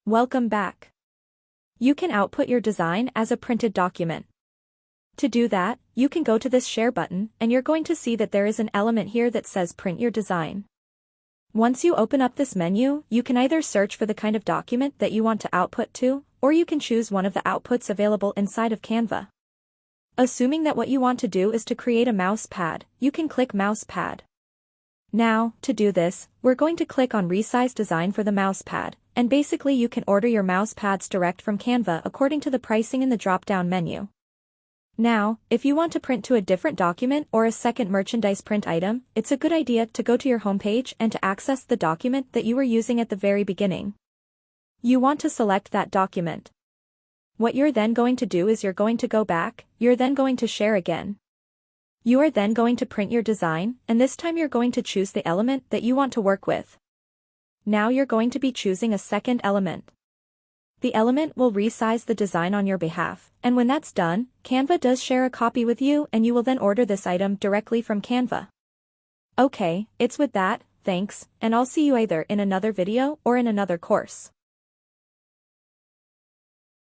Welcome back. You can output your design as a printed document. To do that, you can go to this share button and you're going to see that there is an element here that says print your design. Once you open up this menu, you can either search for the kind of document that you want to output to, or you can choose one of the outputs available inside of Canva. Assuming that what you want to do is to create a mouse pad, you can click mouse pad. Now, to do this, we're going to click on resize design for the mouse pad, and basically you can order your mouse pads direct from Canva according to the pricing in the drop-down menu. Now, if you want to print to a different document or a second merchandise print item, it's a good idea to go to your homepage and to access the document that you were using at the very beginning. You want to select that document. What you're then going to do is you're going to go back, you're then going to share again. You are then going to print your design, and this time you're going to choose the element that you want to work with. Now you're going to be choosing a second element. The element will resize the design on your behalf, and when that's done, Canva does share a copy with you and you will then order this item directly from Canva. Okay, it's with that, thanks, and I'll see you either in another video or in another course.